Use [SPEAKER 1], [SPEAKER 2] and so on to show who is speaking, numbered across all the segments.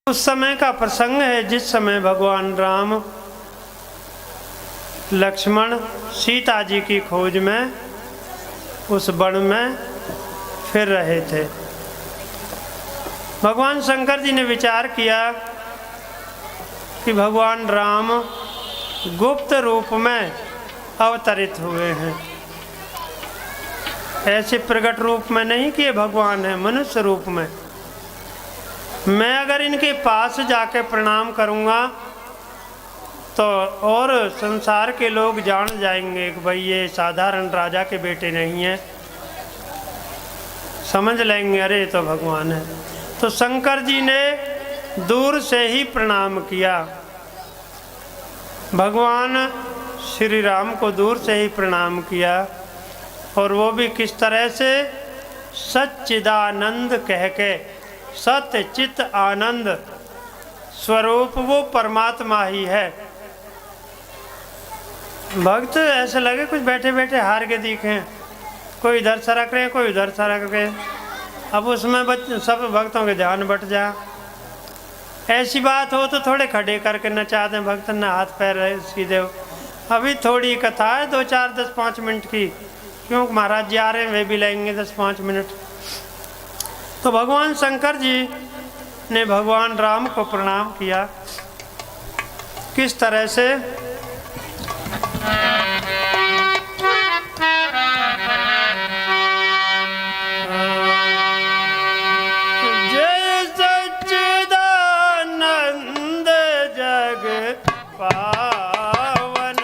[SPEAKER 1] उस समय का प्रसंग है जिस समय भगवान राम लक्ष्मण सीता जी की खोज में उस वन में फिर रहे थे। भगवान शंकर जी ने विचार किया कि भगवान राम गुप्त रूप में अवतरित हुए हैं, ऐसे प्रकट रूप में नहीं कि ये भगवान है, मनुष्य रूप में। मैं अगर इनके पास जाके प्रणाम करूँगा तो और संसार के लोग जान जाएंगे कि भाई ये साधारण राजा के बेटे नहीं हैं, समझ लेंगे अरे तो भगवान है। तो शंकर जी ने दूर से ही प्रणाम किया, भगवान श्री राम को दूर से ही प्रणाम किया। और वो भी किस तरह से, सच्चिदानंद कह के, सत्य चित आनंद स्वरूप वो परमात्मा ही है। भक्त ऐसे लगे कुछ बैठे बैठे हार के दिखे, कोई इधर सरक रहे कोई उधर सरक रहे। अब उसमें सब भक्तों के ध्यान बट जा। ऐसी बात हो तो थोड़े खड़े करके नचा दें भक्त, न हाथ पैर सीधे हो। अभी थोड़ी कथा है 2 4 10 5 मिनट की, क्योंकि महाराज जी आ रहे हैं, वे भी लेंगे 10 5 मिनट। तो भगवान शंकर जी ने भगवान राम को प्रणाम किया। किस तरह से, जय सच्चिदानंद जग पावन,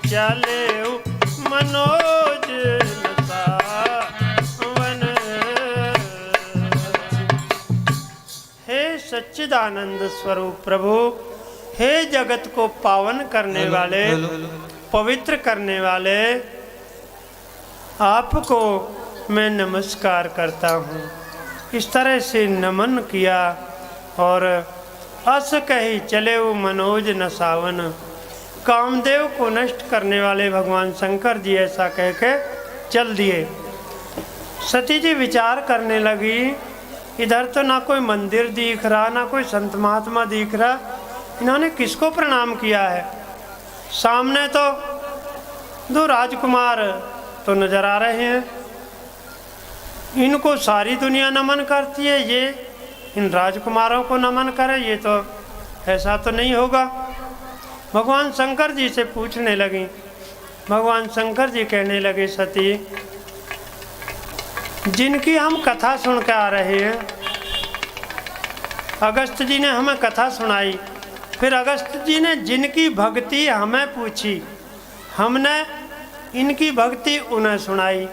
[SPEAKER 1] चले मनोज सावन। हे सच्चिदानंद स्वरूप प्रभु, हे जगत को पावन करने वाले, पवित्र करने वाले, आपको मैं नमस्कार करता हूँ। इस तरह से नमन किया और अस कही चले मनोज न सावन, कामदेव को नष्ट करने वाले भगवान शंकर जी ऐसा कह के चल दिए। सती जी विचार करने लगी, इधर तो ना कोई मंदिर दिख रहा, ना कोई संत महात्मा दिख रहा, इन्होंने किसको प्रणाम किया है? सामने तो 2 राजकुमार तो नजर आ रहे हैं, इनको सारी दुनिया नमन करती है, ये इन राजकुमारों को नमन करे, ये तो ऐसा तो नहीं होगा। भगवान शंकर जी से पूछने लगी। भगवान शंकर जी कहने लगे, सती जिनकी हम कथा सुन के आ रहे हैं, अगस्त जी ने हमें कथा सुनाई, फिर अगस्त जी ने जिनकी भक्ति हमें पूछी, हमने इनकी भक्ति उन्हें सुनाई,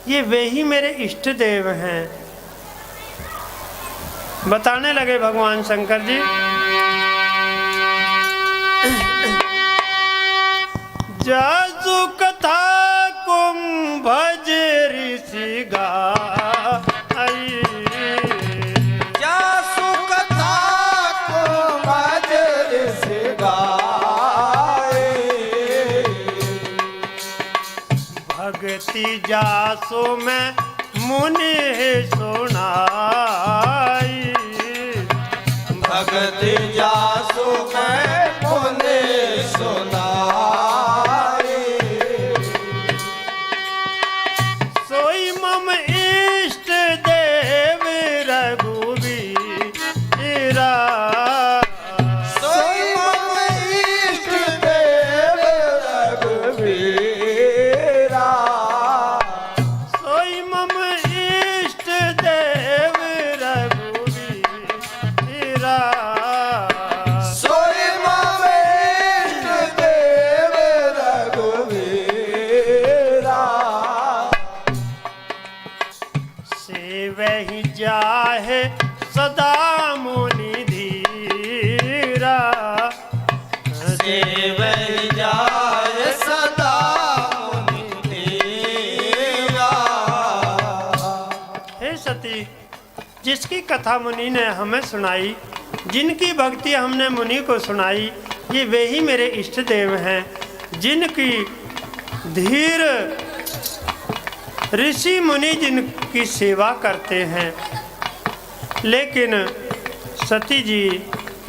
[SPEAKER 1] ये वे ही मेरे इष्ट देव हैं। बताने लगे भगवान शंकर जी, जासु कथा कुंभज ऋषि गाई,
[SPEAKER 2] जासु कथा कुंभज ऋषि गाई,
[SPEAKER 1] भक्ति जासु में मुनि सुनाई,
[SPEAKER 2] भक्ति जासु में मुनि सुनाई,
[SPEAKER 1] सोई मम इष्ट देव रघुवीरा,
[SPEAKER 2] सोई मम इष्ट देव रघुवीरा,
[SPEAKER 1] सोई मम इष्ट देव सदा मुनि धीरा।
[SPEAKER 2] सेव जाय सदा मुनि धीरा।
[SPEAKER 1] हे सती, जिसकी कथा मुनि ने हमें सुनाई, जिनकी भक्ति हमने मुनि को सुनाई, ये वे ही मेरे इष्ट देव हैं, जिनकी धीर ऋषि मुनि जिनकी सेवा करते हैं। लेकिन सती जी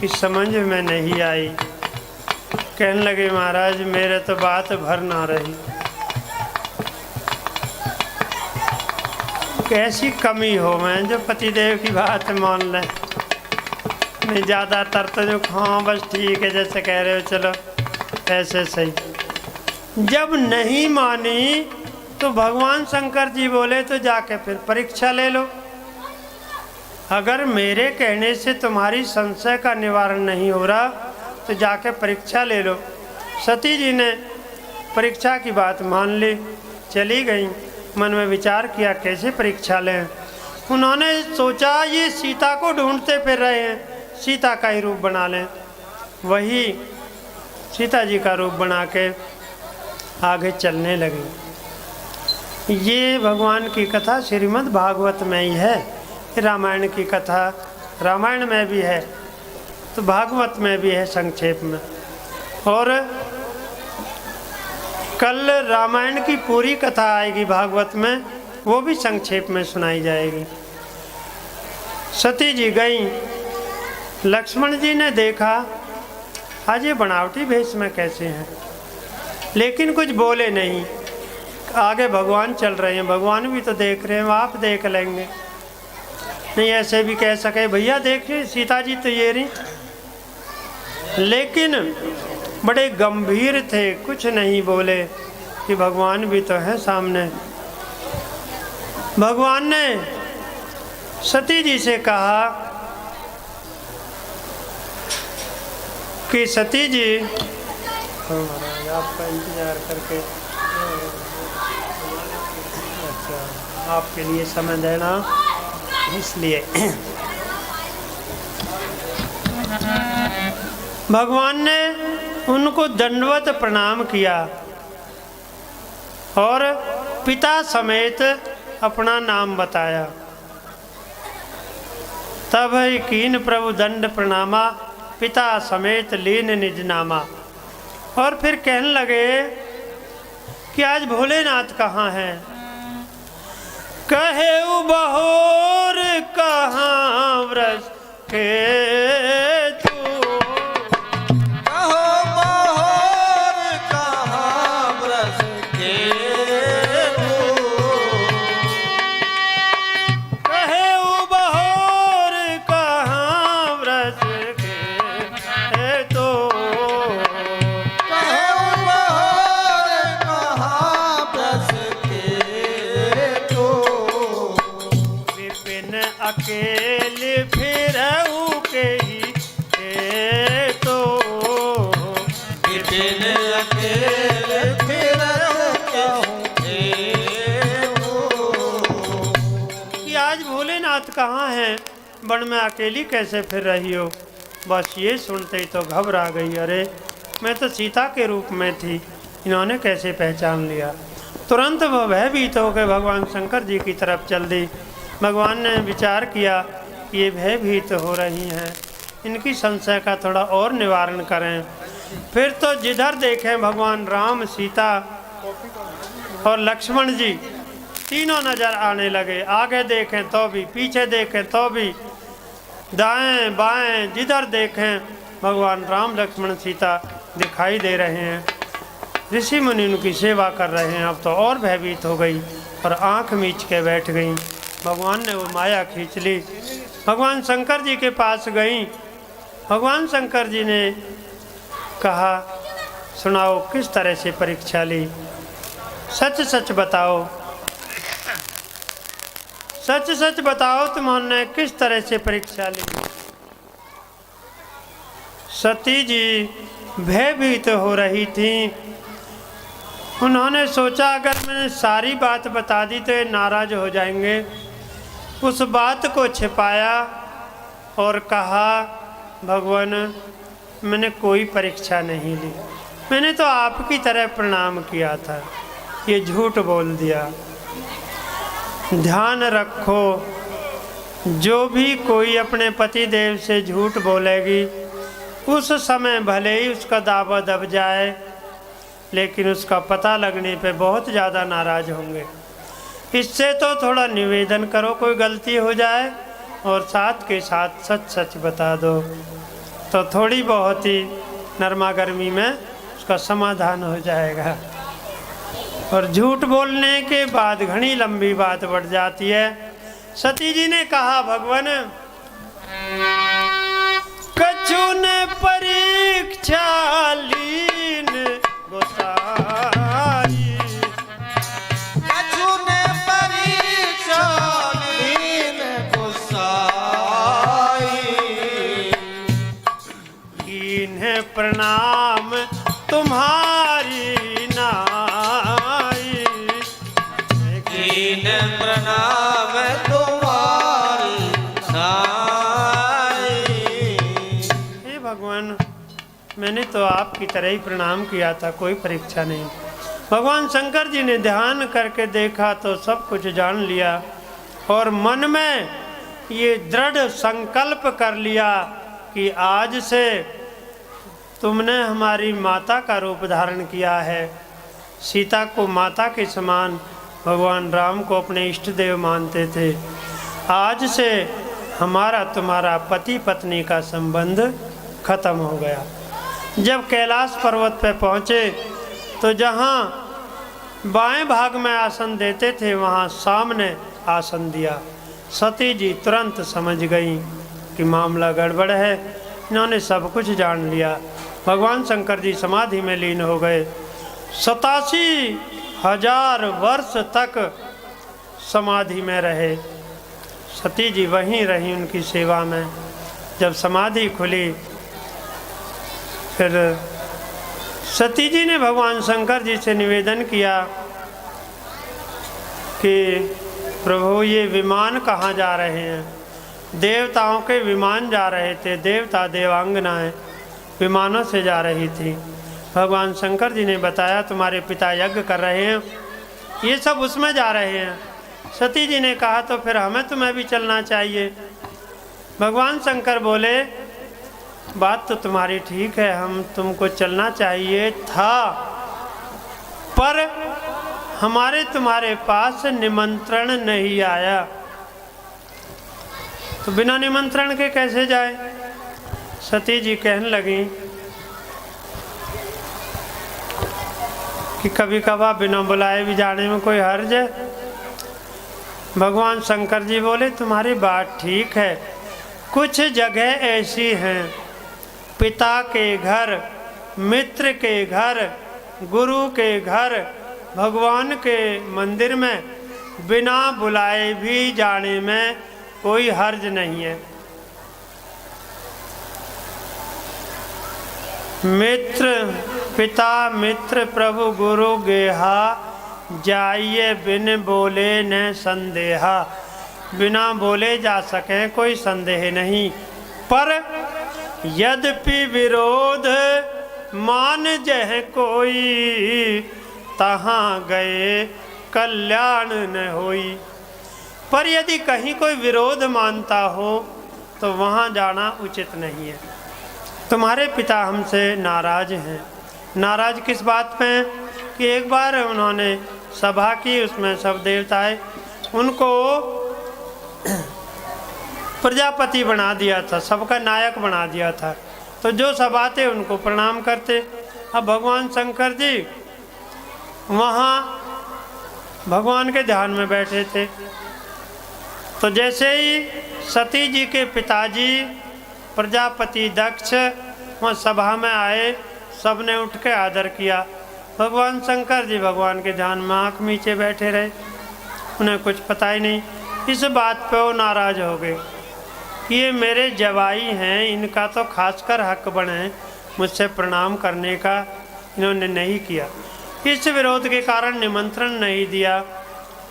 [SPEAKER 1] की समझ में नहीं आई। कहने लगे महाराज मेरे तो बात भर ना रही। कैसी कमी हो मैं जो पतिदेव की बात मान लें। नहीं ज़्यादातर तो जो हाँ बस ठीक है जैसे कह रहे हो चलो ऐसे सही। जब नहीं मानी तो भगवान शंकर जी बोले तो जाके फिर परीक्षा ले लो। अगर मेरे कहने से तुम्हारी संशय का निवारण नहीं हो रहा तो जाके परीक्षा ले लो। सती जी ने परीक्षा की बात मान ली, चली गई। मन में विचार किया कैसे परीक्षा लें। उन्होंने सोचा ये सीता को ढूंढते फिर रहे हैं, सीता का ही रूप बना लें। वही सीता जी का रूप बना के आगे चलने लगे। ये भगवान की कथा श्रीमद् भागवत में ही है। रामायण की कथा रामायण में भी है तो भागवत में भी है संक्षेप में। और कल रामायण की पूरी कथा आएगी भागवत में, वो भी संक्षेप में सुनाई जाएगी। सती जी गई, लक्ष्मण जी ने देखा आज ये बनावटी भेष में कैसे हैं, लेकिन कुछ बोले नहीं। आगे भगवान चल रहे हैं, भगवान भी तो देख रहे हैं, आप देख लेंगे। नहीं ऐसे भी कह सके भैया देखिए सीता जी तो ये रही, लेकिन बड़े गंभीर थे, कुछ नहीं बोले कि भगवान भी तो है सामने। भगवान ने सती जी से कहा कि सती जी महाराज आपका इंतजार करके अच्छा आपके लिए समय देना इसलिए भगवान ने उनको दंडवत प्रणाम किया और पिता समेत अपना नाम बताया। तब कीन प्रभु दंड प्रणामा, पिता समेत लीन निज नामा। और फिर कहने लगे कि आज भोलेनाथ कहाँ हैं। कहे बहोर कहाँ व्रज के तू,
[SPEAKER 2] कहो बहोर कहाँ व्रज के तू।
[SPEAKER 1] कहे बहोर कहाँ व्रज के तो,
[SPEAKER 2] कहो बहोर कहाँ व्रज के तू।
[SPEAKER 1] विपिन अकेले फिरऊ के ही तो,
[SPEAKER 2] विपिन अकेले फिरऊ के हो।
[SPEAKER 1] कि आज भोलेनाथ कहाँ हैं, वन में अकेली कैसे फिर रही हो। बस ये सुनते ही तो घबरा गई, अरे मैं तो सीता के रूप में थी, इन्होंने कैसे पहचान लिया। तुरंत वह भयभीत होकर भगवान शंकर जी की तरफ चल दी। भगवान ने विचार किया कि ये भयभीत हो रही हैं, इनकी संशय का थोड़ा और निवारण करें। फिर तो जिधर देखें भगवान राम, सीता और लक्ष्मण जी तीनों नजर आने लगे। आगे देखें तो भी, पीछे देखें तो भी, दाएं बाएं जिधर देखें भगवान राम लक्ष्मण सीता दिखाई दे रहे हैं। ऋषि मुनि उनकी सेवा कर रहे हैं। अब तो और भयभीत हो गई और आंख मीच के बैठ गई। भगवान ने वो माया खींच ली, भगवान शंकर जी के पास गई। भगवान शंकर जी ने कहा सुनाओ किस तरह से परीक्षा ली, सच सच बताओ, सच सच बताओ तुमने किस तरह से परीक्षा ली। सती जी भयभीत हो रही थी। उन्होंने सोचा अगर मैंने सारी बात बता दी तो ये नाराज हो जाएंगे। उस बात को छिपाया और कहा, भगवान मैंने कोई परीक्षा नहीं ली, मैंने तो आपकी तरह प्रणाम किया था, ये झूठ बोल दिया। ध्यान रखो, जो भी कोई अपने पति देव से झूठ बोलेगी उस समय भले ही उसका दावा दब जाए, लेकिन उसका पता लगने पे बहुत ज़्यादा नाराज़ होंगे। इससे तो थोड़ा निवेदन करो, कोई गलती हो जाए और साथ के साथ सच सच बता दो, तो थोड़ी बहुत ही नरमा गर्मी में उसका समाधान हो जाएगा। और झूठ बोलने के बाद घनी लंबी बात बढ़ जाती है। सती जी ने कहा, भगवान कछु ने परीक्षा लीन गोसाई,
[SPEAKER 2] कछु ने परीक्षा लीन गोसाई,
[SPEAKER 1] इन्हें प्रणाम तुम्हारी नाई,
[SPEAKER 2] कीन प्रणाम तुम्हारी नाई।
[SPEAKER 1] हे भगवान, मैंने तो आपकी तरह ही प्रणाम किया था, कोई परीक्षा नहीं। भगवान शंकर जी ने ध्यान करके देखा तो सब कुछ जान लिया और मन में ये दृढ़ संकल्प कर लिया कि आज से तुमने हमारी माता का रूप धारण किया है। सीता को माता के समान भगवान राम को अपने इष्ट देव मानते थे। आज से हमारा तुम्हारा पति पत्नी का संबंध खत्म हो गया। जब कैलाश पर्वत पर पहुँचे तो जहाँ बाएं भाग में आसन देते थे वहाँ सामने आसन दिया। सती जी तुरंत समझ गई कि मामला गड़बड़ है, इन्होंने सब कुछ जान लिया। भगवान शंकर जी समाधि में लीन हो गए। 87,000 वर्ष तक समाधि में रहे। सती जी वहीं रही उनकी सेवा में। जब समाधि खुली फिर सती जी ने भगवान शंकर जी से निवेदन किया कि प्रभु ये विमान कहाँ जा रहे हैं। देवताओं के विमान जा रहे थे, देवता देवांगनाएं विमानों से जा रही थी। भगवान शंकर जी ने बताया तुम्हारे पिता यज्ञ कर रहे हैं, ये सब उसमें जा रहे हैं। सती जी ने कहा तो फिर हमें तुम्हें भी चलना चाहिए। भगवान शंकर बोले बात तो तुम्हारी ठीक है, हम तुमको चलना चाहिए था, पर हमारे तुम्हारे पास निमंत्रण नहीं आया। तो बिना निमंत्रण के कैसे जाए। सती जी कहने लगी कि कभी कभार बिना बुलाए भी जाने में कोई हर्ज है। भगवान शंकर जी बोले तुम्हारी बात ठीक है, कुछ जगह ऐसी हैं, पिता के घर, मित्र के घर, गुरु के घर, भगवान के मंदिर में बिना बुलाए भी जाने में कोई हर्ज नहीं है। मित्र पिता मित्र प्रभु गुरु गेहा, जाइए बिन बोले न संदेहा। बिना बोले जा सके कोई संदेह नहीं, पर यद्यपि विरोध मान जह कोई, तहाँ गए कल्याण न होई। पर यदि कहीं कोई विरोध मानता हो तो वहाँ जाना उचित नहीं है। तुम्हारे पिता हमसे नाराज हैं। नाराज किस बात पे हैं कि एक बार उन्होंने सभा की, उसमें सब देवताएं उनको प्रजापति बना दिया था, सबका नायक बना दिया था। तो जो सब आते उनको प्रणाम करते। अब भगवान शंकर जी वहाँ भगवान के ध्यान में बैठे थे। तो जैसे ही सती जी के पिताजी प्रजापति दक्ष वहाँ सभा में आए, सबने उठ के आदर किया। भगवान शंकर जी भगवान के ध्यान में आँख नीचे बैठे रहे, उन्हें कुछ पता ही नहीं। इस बात पे वो नाराज़ हो गए कि ये मेरे जवाई हैं, इनका तो खासकर हक बने मुझसे प्रणाम करने का, इन्होंने नहीं किया। इस विरोध के कारण निमंत्रण नहीं दिया।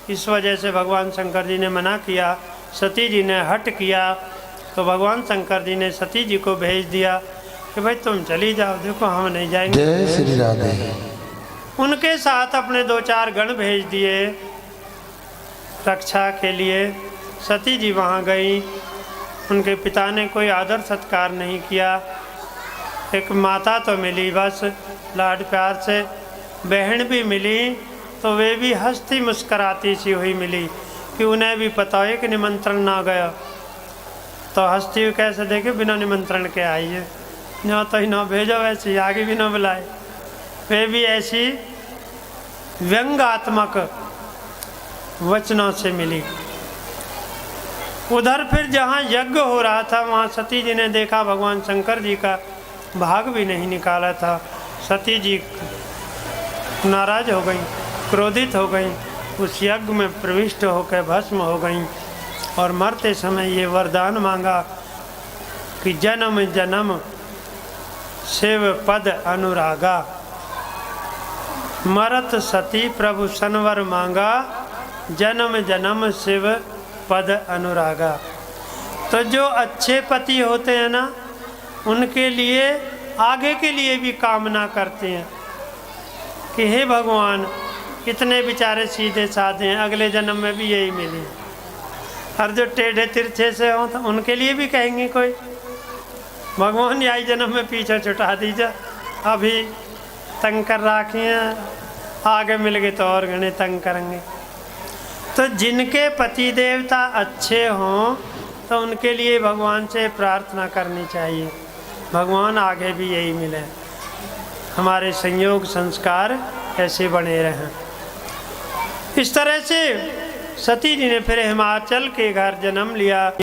[SPEAKER 1] इस वजह से भगवान शंकर जी ने मना किया। सती जी ने हट किया तो भगवान शंकर जी ने सती जी को भेज दिया कि भाई तुम चली जाओ, देखो हम नहीं जाएंगे।
[SPEAKER 3] जय श्री राधे।
[SPEAKER 1] उनके साथ अपने 2-4 गण भेज दिए रक्षा के लिए। सती जी वहाँ गई, उनके पिता ने कोई आदर सत्कार नहीं किया। एक माता तो मिली बस लाड प्यार से, बहन भी मिली तो वे भी हंसती मुस्कराती सी हुई मिली कि उन्हें भी पता है कि निमंत्रण ना गया तो हंसती हुई कैसे देखे बिना निमंत्रण के आई है, न तो ही न भेजो वैसे आगे भी न बुलाए। वे भी ऐसी व्यंग्यात्मक वचनों से मिली। उधर फिर जहाँ यज्ञ हो रहा था वहाँ सती जी ने देखा भगवान शंकर जी का भाग भी नहीं निकाला था। सती जी नाराज हो गई, क्रोधित हो गई, उस यज्ञ में प्रविष्ट होकर भस्म हो गई और मरते समय ये वरदान मांगा कि जन्म जन्म शिव पद अनुरागा। मरत सती प्रभु सनवर मांगा, जन्म जन्म शिव पद अनुरागा। तो जो अच्छे पति होते हैं ना, उनके लिए आगे के लिए भी कामना करते हैं कि हे भगवान इतने बेचारे सीधे साधे हैं, अगले जन्म में भी यही मिले। और जो टेढ़े तिरछे से हों तो उनके लिए भी कहेंगे कोई भगवान यही जन्म में पीछे छुटा दीजिए, अभी तंग कर रखे हैं, आगे मिल गए तो और घने तंग करेंगे। तो जिनके पति देवता अच्छे हों तो उनके लिए भगवान से प्रार्थना करनी चाहिए, भगवान आगे भी यही मिले, हमारे संयोग संस्कार ऐसे बने रहें। इस तरह से सती जी ने फिर हिमाचल के घर जन्म लिया।